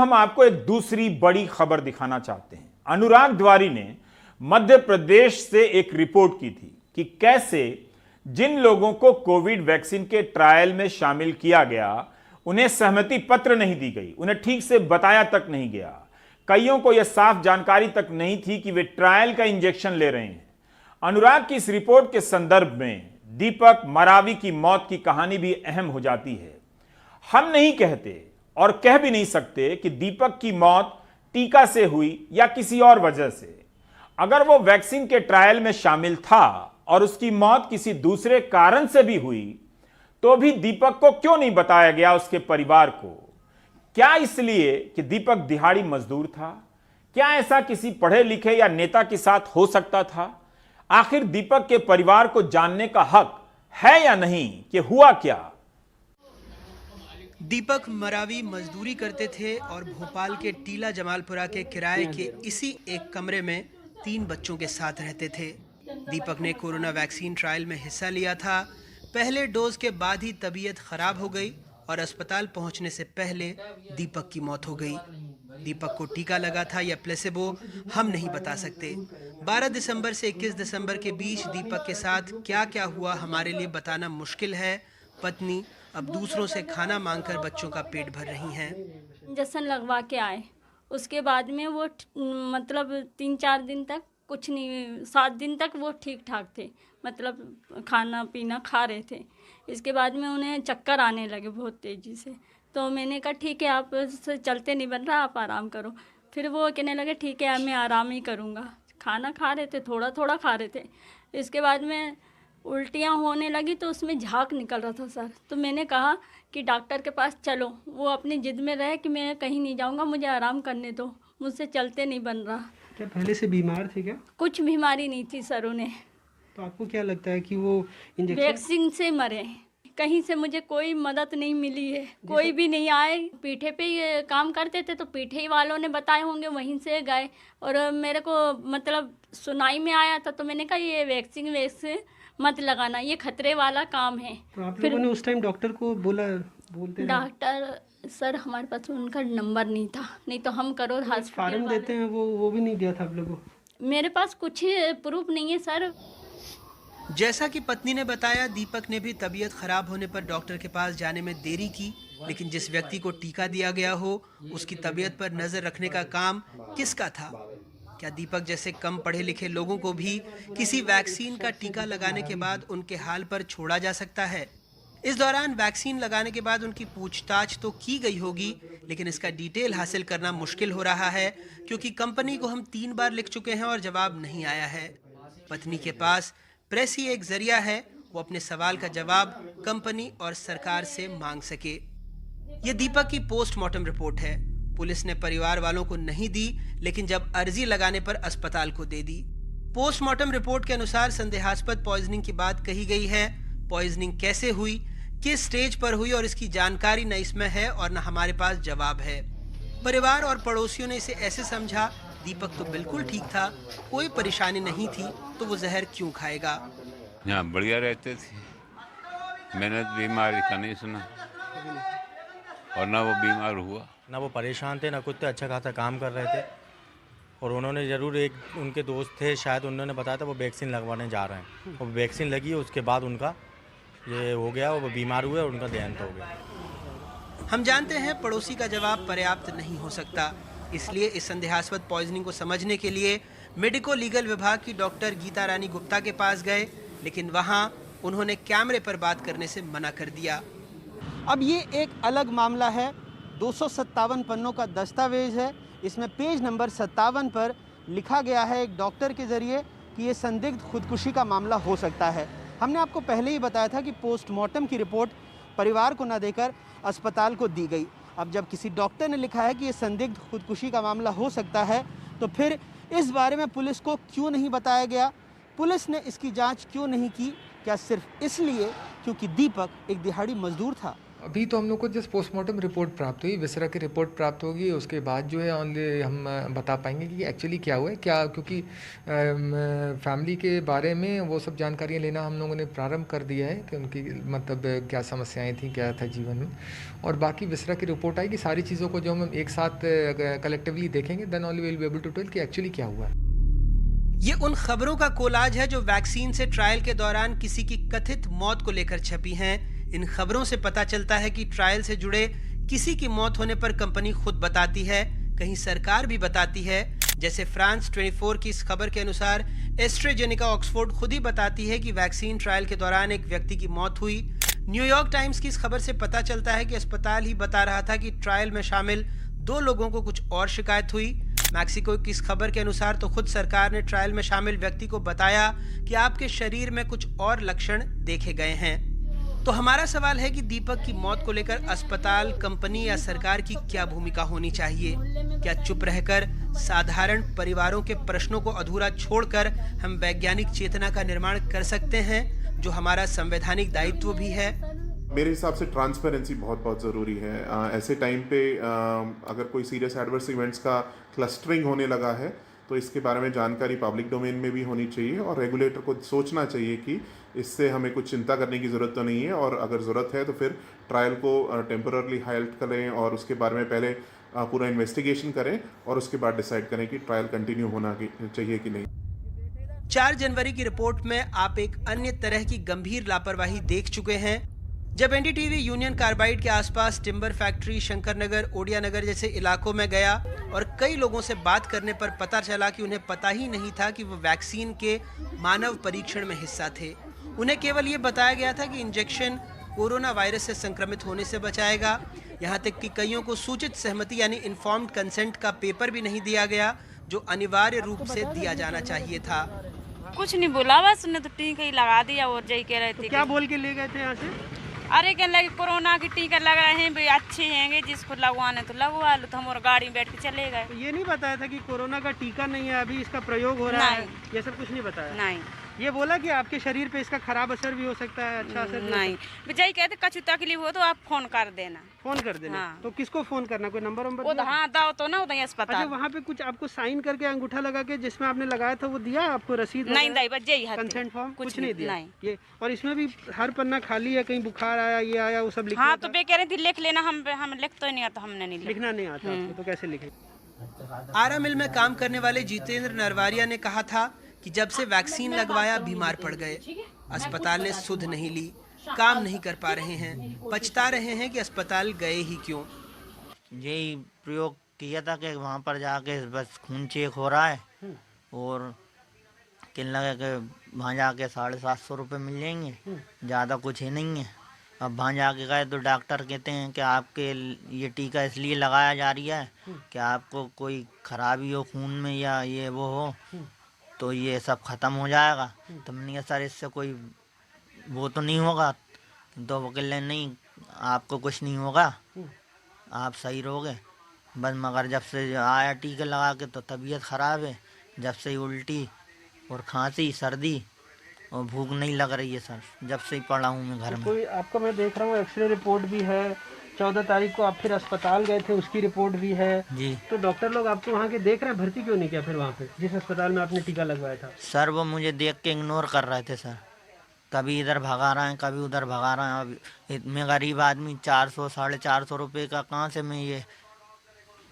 हम आपको एक दूसरी बड़ी खबर दिखाना चाहते हैं। अनुराग द्वारी ने मध्य प्रदेश से एक रिपोर्ट की थी कि कैसे जिन लोगों को कोविड वैक्सीन के ट्रायल में शामिल किया गया उन्हें सहमति पत्र नहीं दी गई, उन्हें ठीक से बताया तक नहीं गया। कईयों को यह साफ जानकारी तक नहीं थी कि वे ट्रायल का इंजेक्शन ले रहे हैं। अनुराग की इस रिपोर्ट के संदर्भ में दीपक मरावी की मौत की कहानी भी अहम हो जाती है। हम नहीं कहते और कह भी नहीं सकते कि दीपक की मौत टीका से हुई या किसी और वजह से। अगर वो वैक्सीन के ट्रायल में शामिल था और उसकी मौत किसी दूसरे कारण से भी हुई तो भी दीपक को क्यों नहीं बताया गया उसके परिवार को? क्या इसलिए कि दीपक दिहाड़ी मजदूर था? क्या ऐसा किसी पढ़े लिखे या नेता के साथ हो सकता था? आखिर दीपक के परिवार को जानने का हक है या नहीं कि हुआ क्या? दीपक मरावी मजदूरी करते थे और भोपाल के टीला जमालपुरा के किराए के इसी एक कमरे में 3 बच्चों के साथ रहते थे। दीपक ने कोरोना वैक्सीन ट्रायल में हिस्सा लिया था। पहले डोज के बाद ही तबीयत खराब हो गई और अस्पताल पहुंचने से पहले दीपक की मौत हो गई। दीपक को टीका लगा था या प्लेसेबो हम नहीं बता सकते। 12 दिसंबर से 21 दिसंबर के बीच दीपक के साथ क्या क्या हुआ हमारे लिए बताना मुश्किल है। पत्नी अब दूसरों से खाना मांगकर बच्चों का पेट भर रही हैं। इंजेक्शन लगवा के आए, उसके बाद में वो मतलब 3-4 दिन तक कुछ नहीं, 7 दिन तक वो ठीक ठाक थे, मतलब खाना पीना खा रहे थे। इसके बाद में उन्हें चक्कर आने लगे बहुत तेज़ी से। तो मैंने कहा ठीक है, आप से चलते नहीं बन रहा, आप आराम करो। फिर वो कहने लगे ठीक है, मैं आराम ही करूँगा। खाना खा रहे थे, थोड़ा थोड़ा खा रहे थे। इसके बाद में उल्टियाँ होने लगी तो उसमें झाग निकल रहा था सर। तो मैंने कहा कि डॉक्टर के पास चलो। वो अपनी ज़िद में रहे कि मैं कहीं नहीं जाऊँगा, मुझे आराम करने दो, मुझसे चलते नहीं बन रहा। क्या पहले से बीमार थे क्या? कुछ बीमारी नहीं थी सर उन्हें। तो आपको क्या लगता है कि वो इंजेक्शन वैक्सीन से मरे? कहीं से मुझे कोई मदद नहीं मिली है, कोई भी नहीं आए। पीठे पे ये काम करते थे तो पीठे वालों ने बताए होंगे, वहीं से गए। और मेरे को मतलब सुनाई में आया था तो मैंने कहा ये वैक्सीन वैसे मत लगाना, ये खतरे वाला काम है। तो आप लोगों ने उस टाइम डॉक्टर को बोलते डॉक्टर सर हमारे पास उनका नंबर नहीं था, नहीं तो हम करो हॉस्पिटल फार्म देते हैं वो भी नहीं दिया था आप लोगों को? मेरे पास कुछ प्रूफ नहीं है सर। जैसा कि पत्नी ने बताया, दीपक ने भी तबीयत खराब होने पर डॉक्टर के पास जाने में देरी की, लेकिन जिस व्यक्ति को टीका दिया गया हो उसकी तबीयत पर नजर रखने का काम किसका था? क्या दीपक जैसे कम पढ़े लिखे लोगों को भी किसी वैक्सीन का टीका लगाने के बाद उनके हाल पर छोड़ा जा सकता है? इस दौरान वैक्सीन लगाने के बाद उनकी पूछताछ तो की गई होगी, लेकिन इसका डिटेल हासिल करना मुश्किल हो रहा है क्योंकि कंपनी को हम 3 बार लिख चुके हैं और जवाब नहीं आया है। पत्नी के पास प्रेस ही एक जरिया है, वो अपने सवाल का जवाब कंपनी और सरकार से मांग सके। ये दीपक की पोस्टमार्टम रिपोर्ट है। पुलिस ने परिवार वालों को नहीं दी, लेकिन जब अर्जी लगाने पर अस्पताल को दे दी। पोस्टमार्टम रिपोर्ट के अनुसार संदेहास्पद पॉइजनिंग की बात कही गई है। पॉइजनिंग कैसे हुई, किस स्टेज पर हुई और इसकी जानकारी न इसमें है और न हमारे पास जवाब है। परिवार और पड़ोसियों ने इसे ऐसे समझा, दीपक तो बिल्कुल ठीक था, कोई परेशानी नहीं थी, तो वो जहर क्यों खाएगा। यहाँ बढ़िया रहते थे, मैंने बीमारी का नहीं सुना और ना वो बीमार हुआ, ना वो परेशान थे, ना कुछ थे, अच्छा खासा काम कर रहे थे। और उन्होंने ज़रूर एक उनके दोस्त थे शायद, उन्होंने बताया था वो वैक्सीन लगवाने जा रहे हैं। वो वैक्सीन लगी, उसके बाद उनका ये हो गया, वो बीमार हुए और उनका देहांत हो गया। हम जानते हैं पड़ोसी का जवाब पर्याप्त नहीं हो सकता, इसलिए इस संदेहास्पद पॉइजनिंग को समझने के लिए मेडिको लीगल विभाग की डॉक्टर गीता रानी गुप्ता के पास गए, लेकिन वहां उन्होंने कैमरे पर बात करने से मना कर दिया। अब ये एक अलग मामला है। 257 पन्नों का दस्तावेज है। इसमें पेज नंबर 57 पर लिखा गया है एक डॉक्टर के जरिए कि ये संदिग्ध खुदकुशी का मामला हो सकता है। हमने आपको पहले ही बताया था कि पोस्टमार्टम की रिपोर्ट परिवार को न देकर अस्पताल को दी गई। अब जब किसी डॉक्टर ने लिखा है कि ये संदिग्ध खुदकुशी का मामला हो सकता है, तो फिर इस बारे में पुलिस को क्यों नहीं बताया गया? पुलिस ने इसकी जांच क्यों नहीं की? क्या सिर्फ इसलिए क्योंकि दीपक एक दिहाड़ी मजदूर था? अभी तो हम लोग को जस्ट पोस्टमार्टम रिपोर्ट प्राप्त हुई, विसरा की रिपोर्ट प्राप्त होगी, उसके बाद जो है हम बता पाएंगे कि एक्चुअली क्या हुआ है क्या, क्योंकि फैमिली के बारे में वो सब जानकारियाँ लेना हम लोगों ने प्रारंभ कर दिया है कि उनकी मतलब क्या समस्याएं थी, क्या था जीवन में, और बाकी विसरा की रिपोर्ट आएगी। सारी चीज़ों को जो हम एक साथ कलेक्टिवली देखेंगे, then only will be able to tell कि एक्चुअली क्या हुआ है। ये उन खबरों का कोलाज है जो वैक्सीन से ट्रायल के दौरान किसी की कथित मौत को लेकर छपी हैं। इन खबरों से पता चलता है कि ट्रायल से जुड़े किसी की मौत होने पर कंपनी खुद बताती है, कहीं सरकार भी बताती है। जैसे फ्रांस 24 की इस खबर के अनुसार एस्ट्रेजेनिका ऑक्सफोर्ड खुद ही बताती है कि वैक्सीन ट्रायल के दौरान एक व्यक्ति की मौत हुई। न्यूयॉर्क टाइम्स की इस खबर से पता चलता है कि अस्पताल ही बता रहा था कि ट्रायल में शामिल 2 लोगों को कुछ और शिकायत हुई। मैक्सिको की इस खबर के अनुसार तो खुद सरकार ने ट्रायल में शामिल व्यक्ति को बताया कि आपके शरीर में कुछ और लक्षण देखे गए हैं। तो हमारा सवाल है कि दीपक की मौत को लेकर अस्पताल, कंपनी या सरकार की क्या भूमिका होनी चाहिए? क्या चुप रहकर साधारण परिवारों के प्रश्नों को अधूरा छोड़कर हम वैज्ञानिक चेतना का निर्माण कर सकते हैं, जो हमारा संवैधानिक दायित्व भी है? मेरे हिसाब से ट्रांसपेरेंसी बहुत ज़रूरी है। ऐसे टाइम पे अगर कोई सीरियस एडवर्स इवेंट्स का क्लस्टरिंग होने लगा है तो इसके बारे में जानकारी पब्लिक डोमेन में भी होनी चाहिए और रेगुलेटर को सोचना चाहिए कि इससे हमें कुछ चिंता करने की ज़रूरत तो नहीं है, और अगर ज़रूरत है तो फिर ट्रायल को टेम्पररली हाल्ट करें और उसके बारे में पहले पूरा इन्वेस्टिगेशन करें और उसके बाद डिसाइड करें कि ट्रायल कंटिन्यू होना चाहिए कि नहीं। 4 जनवरी की रिपोर्ट में आप एक अन्य तरह की गंभीर लापरवाही देख चुके हैं। जब एनडीटीवी यूनियन कार्बाइड के आसपास टिम्बर फैक्ट्री, शंकर नगर, ओडिया नगर जैसे इलाकों में गया और कई लोगों से बात करने पर पता चला कि उन्हें पता ही नहीं था कि वो वैक्सीन के मानव परीक्षण में हिस्सा थे। उन्हें केवल ये बताया गया था कि इंजेक्शन कोरोना वायरस से संक्रमित होने से बचाएगा। यहाँ तक कि कईयों को सूचित सहमति यानी इन्फॉर्म्ड कंसेंट का पेपर भी नहीं दिया गया, जो अनिवार्य रूप से दिया जाना चाहिए था। कुछ नहीं बोला, बस उन्हें तो टीका ही लगा दिया और जय कह रहे थे। क्या बोल के ले गए थे यहाँ से? अरे कहने लगे कोरोना की टीका लग रहे हैं, भाई अच्छे हैं, जिसको लगवाने तो लगवा लो। तो हम और गाड़ी में बैठ के चले गए। ये नहीं बताया था कि कोरोना का टीका नहीं है, अभी इसका प्रयोग हो रहा है, ये सब कुछ नहीं बताया? नहीं। ये बोला कि आपके शरीर पे इसका खराब असर भी हो सकता है, अच्छा असर नहीं। जय कहते कछु तकलीफ हो तो आप फोन कर देना। फोन कर देना। हाँ। तो किसको फोन करना, कोई नंबर वंबर? हाँ दाओ तो ना उधर अस्पताल। अच्छा, वहाँ पे कुछ आपको साइन करके अंगूठा लगा के जिसमें आपने लगाया था वो दिया आपको रसीद? नहीं दाई, बस यही कंसेंट फॉर्म कुछ नहीं दिया? नहीं। ये और इसमें भी हर पन्ना खाली है, कहीं बुखार आया, ये आया, वो सब लिखा? हाँ, तो बे कह रही थी लिख लेना। हम लिख तो नहीं आता, हमने नहीं लिखना नहीं आता आपको, तो कैसे लिखे? आरा मिल में काम करने वाले जितेंद्र नरवारिया ने कहा था कि जब से वैक्सीन लगवाया बीमार पड़ गए। अस्पताल ने सुध नहीं ली, काम नहीं कर पा रहे हैं, पछता रहे हैं कि अस्पताल गए ही क्यों। यही प्रयोग किया था कि वहाँ पर जाके बस खून चेक हो रहा है और कहने लगा कि वहाँ जाके 750 रुपये मिल जाएंगे, ज़्यादा कुछ ही नहीं है। अब वहाँ जाके गए तो डॉक्टर कहते हैं कि आपके ये टीका इसलिए लगाया जा रही है कि आपको कोई खराबी हो खून में या ये वो हो तो ये सब ख़त्म हो जाएगा। तो मैंने कहा सर इससे कोई वो तो नहीं होगा? तो वो कह रहे नहीं, आपको कुछ नहीं होगा, आप सही रहोगे। बस मगर जब से आया टीका लगा के तो तबीयत ख़राब है, जब से ही उल्टी और खांसी, सर्दी और भूख नहीं लग रही है सर, जब से ही पड़ा हूँ मैं घर में। कोई आपका मैं देख रहा हूँ एक्सरे रिपोर्ट भी है, 14 तारीख को आप फिर अस्पताल गए थे, उसकी रिपोर्ट भी है जी। तो डॉक्टर लोग आपको वहाँ के देख रहे हैं, भर्ती क्यों नहीं किया फिर वहाँ पे जिस अस्पताल में आपने टीका लगवाया था? सर वो मुझे देख के इग्नोर कर रहे थे सर, कभी इधर भगा रहे हैं, कभी उधर भगा रहे हैं। अब मैं गरीब आदमी, 400 450 रुपये का कहाँ से मैं ये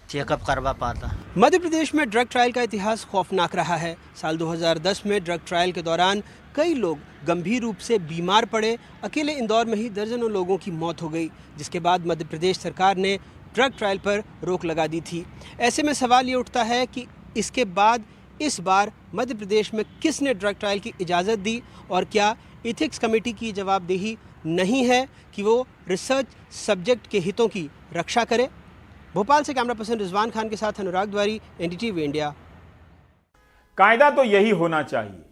चेकअप करवा पाता। मध्य प्रदेश में ड्रग ट्रायल का इतिहास खौफनाक रहा है। साल 2010 में ड्रग ट्रायल के दौरान कई लोग गंभीर रूप से बीमार पड़े। अकेले इंदौर में ही दर्जनों लोगों की मौत हो गई, जिसके बाद मध्य प्रदेश सरकार ने ड्रग ट्रायल पर रोक लगा दी थी। ऐसे में सवाल ये उठता है कि इसके बाद इस बार मध्य प्रदेश में किसने ड्रग ट्रायल की इजाज़त दी और क्या इथिक्स कमेटी की जवाबदेही नहीं है कि वो रिसर्च सब्जेक्ट के हितों की रक्षा करे? भोपाल से कैमरा पर्सन रिजवान खान के साथ अनुराग द्वारी, एनडीटीवी इंडिया। कायदा तो यही होना चाहिए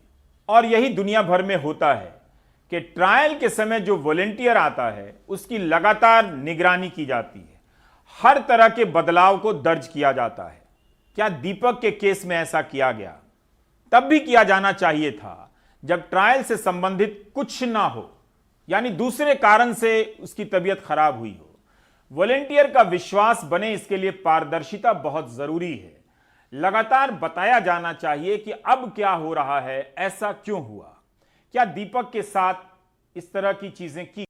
और यही दुनिया भर में होता है कि ट्रायल के समय जो वॉलंटियर आता है उसकी लगातार निगरानी की जाती है, हर तरह के बदलाव को दर्ज किया जाता है। क्या दीपक के केस में ऐसा किया गया? तब भी किया जाना चाहिए था जब ट्रायल से संबंधित कुछ ना हो। यानी दूसरे कारण से उसकी तबीयत खराब हुई हो। वॉलेंटियर का विश्वास बने, इसके लिए पारदर्शिता बहुत जरूरी है। लगातार बताया जाना चाहिए कि अब क्या हो रहा है, ऐसा क्यों हुआ, क्या दीपक के साथ इस तरह की चीजें की